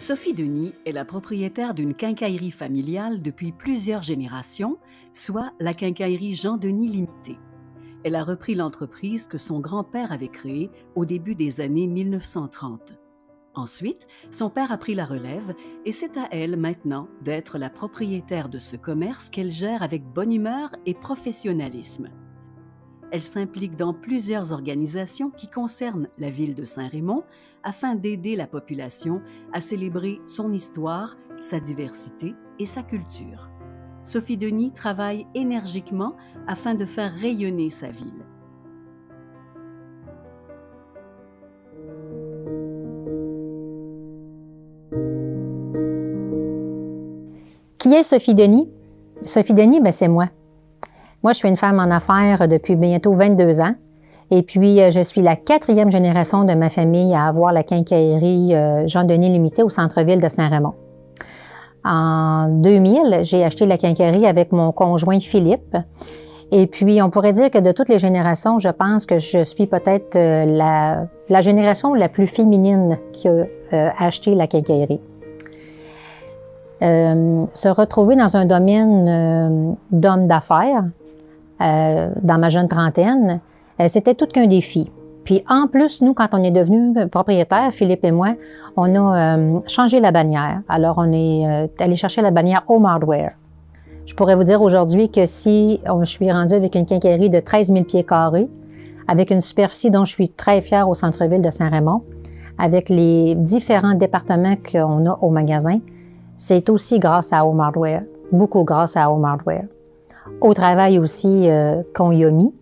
Sophie Denis est la propriétaire d'une quincaillerie familiale depuis plusieurs générations, soit la quincaillerie Jean Denis Limitée. Elle a repris l'entreprise que son grand-père avait créée au début des années 1930. Ensuite, son père a pris la relève et c'est à elle maintenant d'être la propriétaire de ce commerce qu'elle gère avec bonne humeur et professionnalisme. Elle s'implique dans plusieurs organisations qui concernent la ville de Saint-Raymond afin d'aider la population à célébrer son histoire, sa diversité et sa culture. Sophie Denis travaille énergiquement afin de faire rayonner sa ville. Qui est Sophie Denis? Sophie Denis, c'est moi. Moi, je suis une femme en affaires depuis bientôt 22 ans. Et puis, je suis la 4e génération de ma famille à avoir la quincaillerie Jean Denis Limitée au centre-ville de Saint-Raymond. En 2000, j'ai acheté la quincaillerie avec mon conjoint Philippe. Et puis, on pourrait dire que de toutes les générations, je pense que je suis peut-être la génération la plus féminine qui a acheté la quincaillerie. Se retrouver dans un domaine d'homme d'affaires, dans ma jeune trentaine, c'était tout qu'un défi. Puis en plus, nous, quand on est devenus propriétaires, Philippe et moi, on a changé la bannière. Alors, on est allé chercher la bannière Home Hardware. Je pourrais vous dire aujourd'hui que si je suis rendue avec une quincaillerie de 13 000 pieds carrés, avec une superficie dont je suis très fière au centre-ville de Saint-Raymond, avec les différents départements qu'on a au magasin, c'est aussi grâce à Home Hardware, beaucoup grâce à Home Hardware. Au travail aussi qu'on y a mis,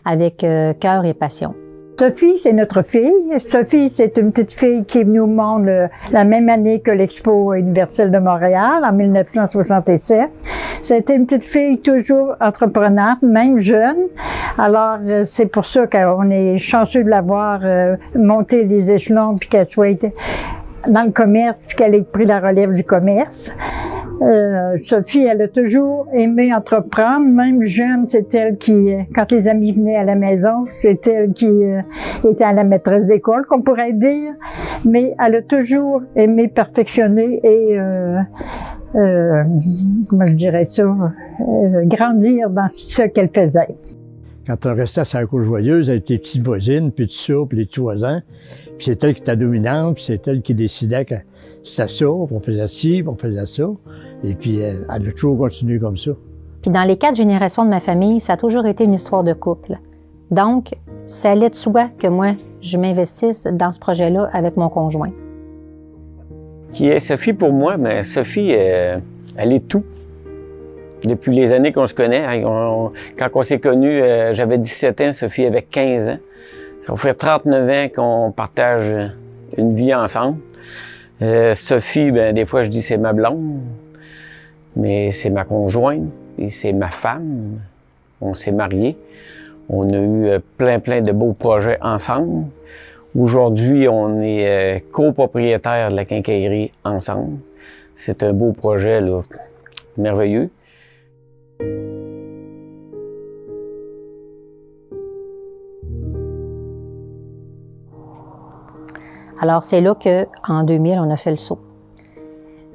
avec cœur et passion. Sophie, c'est notre fille. Sophie, c'est une petite fille qui est venue au monde la même année que l'Expo universelle de Montréal, en 1967. C'était une petite fille toujours entreprenante, même jeune. Alors, c'est pour ça qu'on est chanceux de l'avoir monté les échelons puis qu'elle soit dans le commerce puis qu'elle ait pris la relève du commerce. Sophie, elle a toujours aimé entreprendre, même jeune, c'est elle qui, quand les amis venaient à la maison, c'est elle qui était la maîtresse d'école, qu'on pourrait dire, mais elle a toujours aimé perfectionner et, comment je dirais ça, grandir dans ce qu'elle faisait. Quand on restait à sa cour joyeuse avec les petites voisines, puis tout ça, puis les petits voisins, puis c'est elle qui était dominante, puis c'est elle qui décidait que c'était ça, puis on faisait ci, puis on faisait ça. Et puis elle a toujours continué comme ça. Puis dans les 4 générations de ma famille, ça a toujours été une histoire de couple. Donc, ça allait de soi que moi, je m'investisse dans ce projet-là avec mon conjoint. Qui est Sophie pour moi? Bien, Sophie, elle est tout. Depuis les années qu'on se connaît, quand on s'est connus, j'avais 17 ans, Sophie avait 15 ans. Ça va faire 39 ans qu'on partage une vie ensemble. Sophie, ben, des fois je dis c'est ma blonde, mais c'est ma conjointe et c'est ma femme. On s'est mariés. On a eu plein de beaux projets ensemble. Aujourd'hui, on est copropriétaires de la quincaillerie ensemble. C'est un beau projet, là, merveilleux. Alors, c'est là qu'en 2000, on a fait le saut.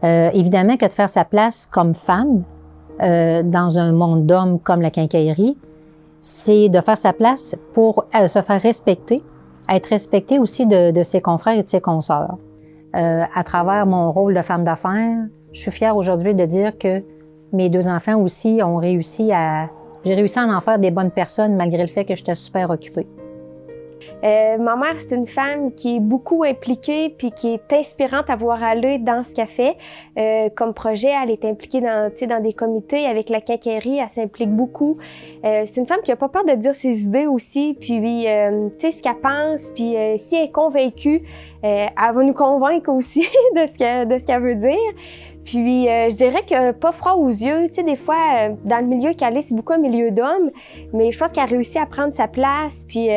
Évidemment que de faire sa place comme femme dans un monde d'hommes comme la quincaillerie, c'est de faire sa place pour se faire respecter, être respectée aussi de ses confrères et de ses consoeurs. À travers mon rôle de femme d'affaires, je suis fière aujourd'hui de dire que mes 2 enfants aussi ont réussi j'ai réussi à en faire des bonnes personnes malgré le fait que j'étais super occupée. Ma mère, c'est une femme qui est beaucoup impliquée puis qui est inspirante à voir aller dans ce qu'elle fait. Comme projet, elle est impliquée dans des comités avec la quincaillerie, elle s'implique beaucoup. C'est une femme qui n'a pas peur de dire ses idées aussi, puis ce qu'elle pense, puis si elle est convaincue, elle va nous convaincre aussi de ce qu'elle veut dire. Puis, je dirais que pas froid aux yeux. Tu sais, des fois, dans le milieu qu'elle est, c'est beaucoup un milieu d'hommes, mais je pense qu'elle a réussi à prendre sa place, puis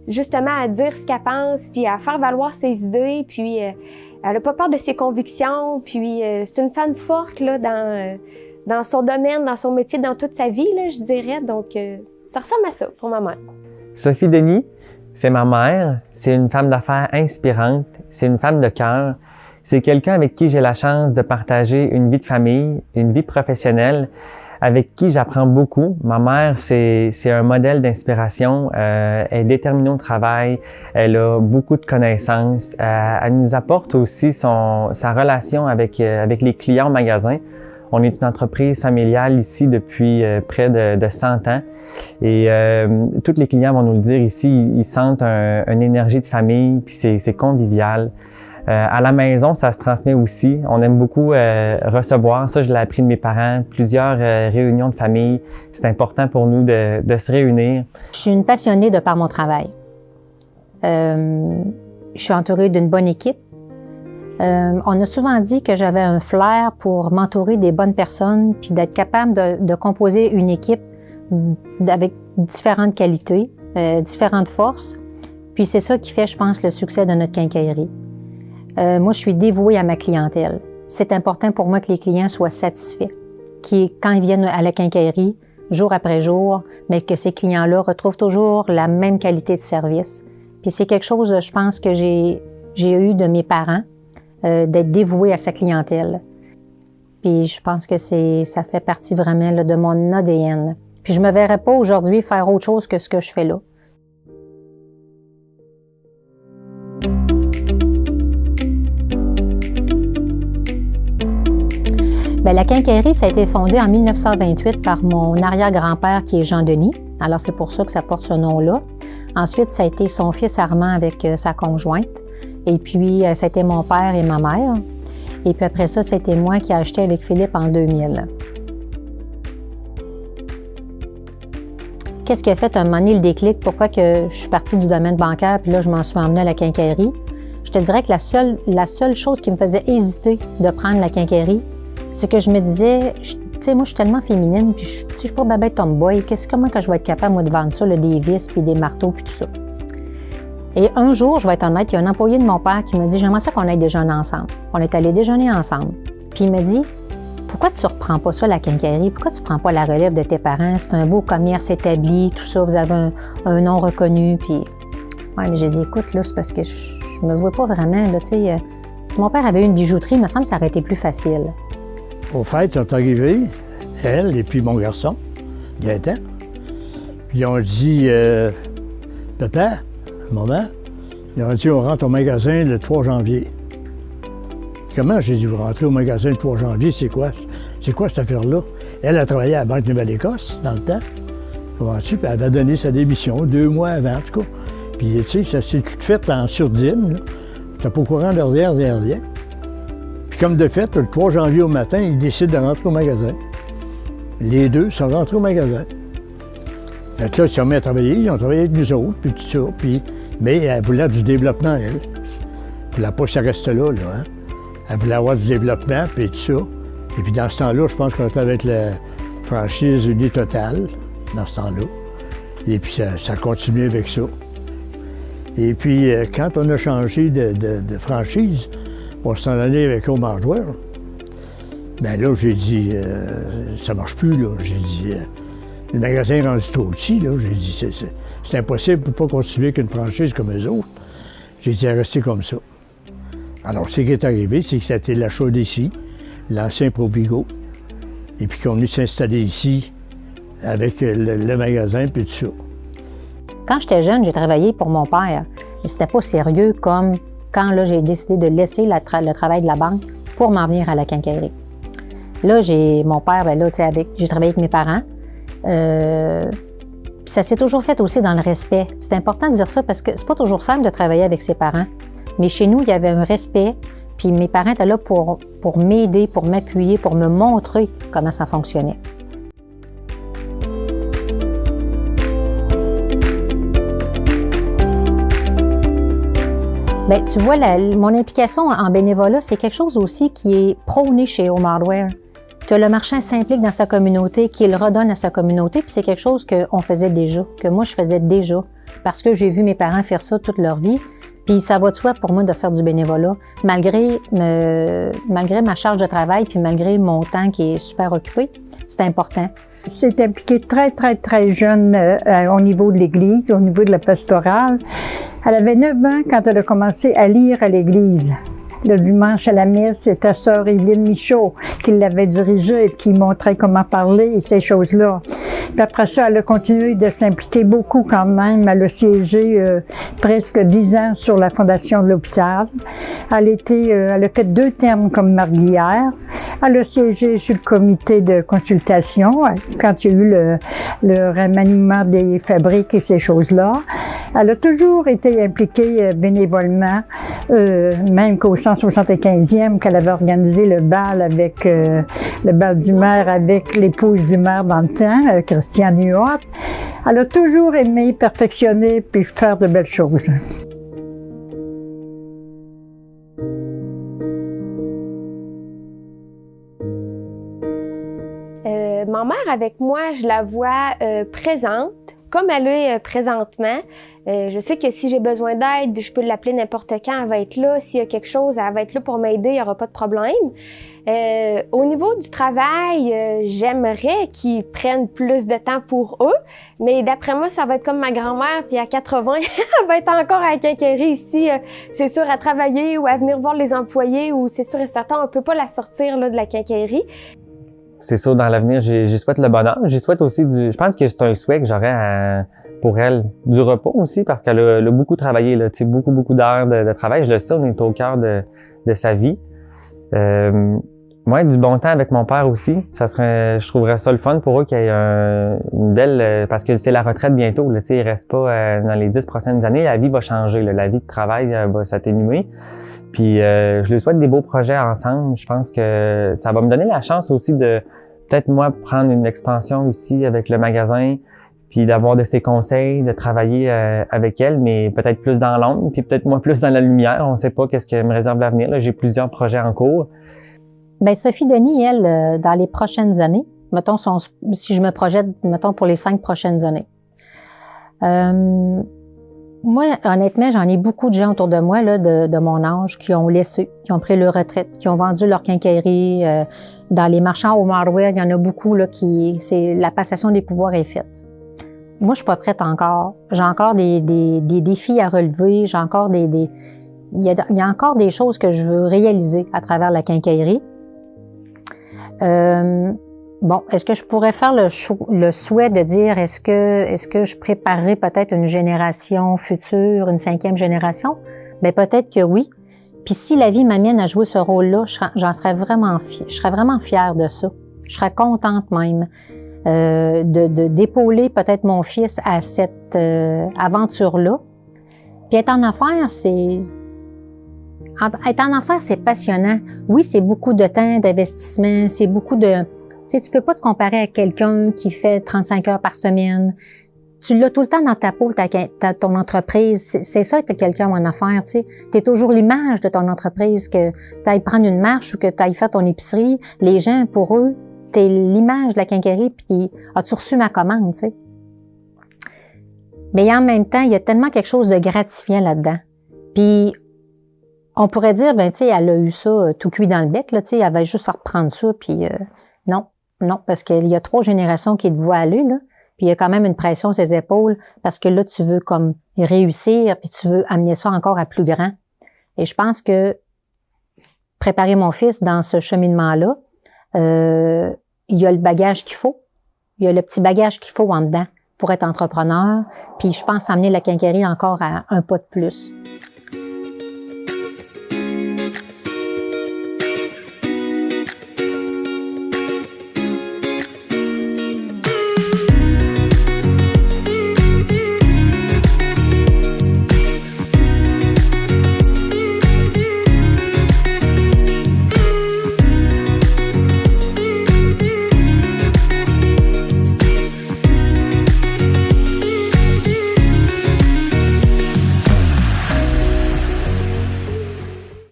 justement à dire ce qu'elle pense, puis à faire valoir ses idées, puis elle a pas peur de ses convictions, puis c'est une femme forte là, dans son domaine, dans son métier, dans toute sa vie, là, je dirais. Donc, ça ressemble à ça pour ma mère. Sophie Denis, c'est ma mère. C'est une femme d'affaires inspirante. C'est une femme de cœur. C'est quelqu'un avec qui j'ai la chance de partager une vie de famille, une vie professionnelle, avec qui j'apprends beaucoup. Ma mère, c'est un modèle d'inspiration. Elle est déterminée au travail. Elle a beaucoup de connaissances. Elle nous apporte aussi sa relation avec les clients au magasin. On est une entreprise familiale ici depuis près de 100 ans. Et tous les clients vont nous le dire ici, ils sentent une énergie de famille, puis c'est convivial. À la maison, ça se transmet aussi. On aime beaucoup recevoir. Ça, je l'ai appris de mes parents. Plusieurs réunions de famille. C'est important pour nous de se réunir. Je suis une passionnée de par mon travail. Je suis entourée d'une bonne équipe. On a souvent dit que j'avais un flair pour m'entourer des bonnes personnes puis d'être capable de composer une équipe avec différentes qualités, différentes forces. Puis c'est ça qui fait, je pense, le succès de notre quincaillerie. Moi, je suis dévouée à ma clientèle. C'est important pour moi que les clients soient satisfaits, quand ils viennent à la quincaillerie, jour après jour, mais que ces clients-là retrouvent toujours la même qualité de service. Puis c'est quelque chose, je pense, que j'ai eu de mes parents, d'être dévouée à sa clientèle. Puis je pense que ça fait partie vraiment là, de mon ADN. Puis je me verrais pas aujourd'hui faire autre chose que ce que je fais là. Bien, la quincaillerie, ça a été fondée en 1928 par mon arrière-grand-père qui est Jean-Denis. Alors, c'est pour ça que ça porte ce nom-là. Ensuite, ça a été son fils Armand avec sa conjointe. Et puis, ça a été mon père et ma mère. Et puis après ça, c'était moi qui ai acheté avec Philippe en 2000. Qu'est-ce qui a fait un moment donné le déclic? Pourquoi que je suis partie du domaine bancaire puis là, je m'en suis emmenée à la quincaillerie? Je te dirais que la seule chose qui me faisait hésiter de prendre la quincaillerie, c'est que je me disais, tu sais, moi, je suis tellement féminine, puis je suis pas babette tomboy. Comment que je vais être capable, moi, de vendre ça, là, des vis, puis des marteaux, puis tout ça? Et un jour, je vais être honnête, il y a un employé de mon père qui m'a dit, j'aimerais ça qu'on aille déjeuner ensemble. On est allés déjeuner ensemble. Puis il m'a dit, pourquoi tu ne reprends pas ça, la quincaillerie? Pourquoi tu ne prends pas la relève de tes parents? C'est un beau commerce établi, tout ça, vous avez un nom reconnu. Puis, ouais, mais j'ai dit, écoute, là, c'est parce que je me vois pas vraiment, là, tu sais. Si mon père avait eu une bijouterie, il me semble que ça aurait été plus facile. Au fait, ils sont arrivés, elle et puis mon garçon, Gaëtan. Puis ils ont dit, papa, maman, ils ont dit, on rentre au magasin le 3 janvier. Comment? J'ai dit, vous rentrez au magasin le 3 janvier, c'est quoi? C'est quoi cette affaire-là? Elle a travaillé à la Banque Nouvelle-Écosse dans le temps. Puis elle avait donné sa démission 2 mois avant, en tout cas. Puis, tu sais, ça s'est tout fait en surdine, là. T'es pas au courant de rien. Puis comme de fait, le 3 janvier au matin, ils décident de rentrer au magasin. Les deux sont rentrés au magasin. Fait que là, ils se sont mis à travailler, ils ont travaillé avec nous autres, puis tout ça. Mais elle voulait du développement, elle. Elle voulait pas que ça reste là, hein. Elle voulait avoir du développement, puis tout ça. Et puis dans ce temps-là, je pense qu'on était avec la franchise Unie Totale, dans ce temps-là. Et puis ça a continué avec ça. Et puis quand on a changé de franchise, on s'en allait avec Home Hardware, bien là, j'ai dit, ça marche plus, là. J'ai dit, le magasin est rendu trop petit, là. J'ai dit, c'est impossible, on ne peut pas continuer qu'une franchise comme eux autres. J'ai dit, rester comme ça. Alors, ce qui est arrivé, c'est que c'était l'achat d'ici, l'ancien Provigo, et puis qu'on est s'installer ici avec le magasin, puis tout ça. Quand j'étais jeune, j'ai travaillé pour mon père, mais c'était pas sérieux comme quand là, j'ai décidé de laisser le travail de la banque pour m'en venir à la quincaillerie. Là, mon père, ben là, j'ai travaillé avec mes parents. Puis ça s'est toujours fait aussi dans le respect. C'est important de dire ça parce que c'est pas toujours simple de travailler avec ses parents. Mais chez nous, il y avait un respect. Puis mes parents étaient là pour m'aider, pour m'appuyer, pour me montrer comment ça fonctionnait. Bien, tu vois, mon implication en bénévolat, c'est quelque chose aussi qui est prôné chez Home Hardware. Que le marchand s'implique dans sa communauté, qu'il redonne à sa communauté, puis c'est quelque chose qu'on faisait déjà, que moi je faisais déjà, parce que j'ai vu mes parents faire ça toute leur vie. Puis ça va de soi pour moi de faire du bénévolat, malgré ma charge de travail, puis malgré mon temps qui est super occupé, c'est important. s'est impliquée très, très, très jeune au niveau de l'Église, au niveau de la pastorale. Elle avait 9 ans quand elle a commencé à lire à l'Église. le dimanche à la messe, c'était sœur Évelyne Michaud qui l'avait dirigée et qui montrait comment parler et ces choses-là. Puis après ça, elle a continué de s'impliquer beaucoup quand même. Elle a siégé presque 10 ans sur la fondation de l'hôpital. Elle a fait 2 termes comme marguillière. Elle a siégé sur le comité de consultation quand il y a eu le remaniement des fabriques et ces choses-là. Elle a toujours été impliquée bénévolement, même qu'au 175e, qu'elle avait organisé le bal avec le bal du maire avec l'épouse du maire dans le temps, Christiane Huot. Elle a toujours aimé perfectionner puis faire de belles choses. Ma mère, avec moi, je la vois présente, comme elle est présentement. Je sais que si j'ai besoin d'aide, je peux l'appeler n'importe quand, elle va être là. S'il y a quelque chose, elle va être là pour m'aider, il n'y aura pas de problème. Au niveau du travail, j'aimerais qu'ils prennent plus de temps pour eux, mais d'après moi, ça va être comme ma grand-mère, puis à 80, elle va être encore à la quincaillerie ici, c'est sûr, à travailler ou à venir voir les employés, ou c'est sûr et certain, on ne peut pas la sortir là, de la quincaillerie. C'est sûr, dans l'avenir, j'y souhaite le bonheur. J'y souhaite aussi je pense que c'est un souhait que j'aurais pour elle, du repos aussi, parce qu'elle a beaucoup travaillé, là, tu sais, beaucoup d'heures de travail. Je le sais, on est au cœur de sa vie. Moi, du bon temps avec mon père aussi. Je trouverais ça le fun pour eux qu'il y ait une belle, parce que c'est la retraite bientôt, là, tu sais, il reste pas dans les 10 prochaines années, la vie va changer, là, la vie de travail va s'atténuer. Puis je lui souhaite des beaux projets ensemble. Je pense que ça va me donner la chance aussi de peut-être moi prendre une expansion ici avec le magasin, puis d'avoir de ses conseils, de travailler avec elle, mais peut-être plus dans l'ombre, puis peut-être moi plus dans la lumière. On ne sait pas qu'est-ce qu'elle me réserve l'avenir. J'ai plusieurs projets en cours. Bien, Sophie Denis, elle, dans les prochaines années, mettons, si je me projette, mettons, pour les 5 prochaines années. Moi, honnêtement, j'en ai beaucoup de gens autour de moi, là, de mon âge, qui ont laissé, qui ont pris leur retraite, qui ont vendu leur quincaillerie. Dans les marchands au Marwell, il y en a beaucoup, là, la passation des pouvoirs est faite. Moi, je suis pas prête encore. J'ai encore des défis à relever. J'ai encore il y a encore des choses que je veux réaliser à travers la quincaillerie. Bon, est-ce que je pourrais faire le souhait de dire est-ce que je préparerais peut-être une génération future, une 5e génération? Bien, peut-être que oui. Puis si la vie m'amène à jouer ce rôle-là, je serais vraiment fière de ça. Je serais contente même d'épauler peut-être mon fils à cette aventure-là. Puis être en affaires, c'est passionnant. Oui, c'est beaucoup de temps, d'investissement, c'est beaucoup de... Tu sais, tu peux pas te comparer à quelqu'un qui fait 35 heures par semaine. Tu l'as tout le temps dans ta peau, ton entreprise. C'est ça être quelqu'un en affaires, tu sais. T'es toujours l'image de ton entreprise, que t'ailles prendre une marche ou que t'ailles faire ton épicerie. Les gens, pour eux, t'es l'image de la quincaillerie, puis as-tu reçu ma commande, tu sais. Mais en même temps, il y a tellement quelque chose de gratifiant là-dedans. Puis, on pourrait dire, ben tu sais, elle a eu ça tout cuit dans le bec, là, tu sais, elle avait juste à reprendre ça, puis non, parce qu'il y a 3 générations qui te voient aller, là, puis il y a quand même une pression sur ses épaules, parce que là, tu veux comme réussir, puis tu veux amener ça encore à plus grand. Et je pense que préparer mon fils dans ce cheminement-là, il y a le bagage qu'il faut, il y a le petit bagage qu'il faut en dedans pour être entrepreneur, puis je pense amener la quincaillerie encore à un pas de plus.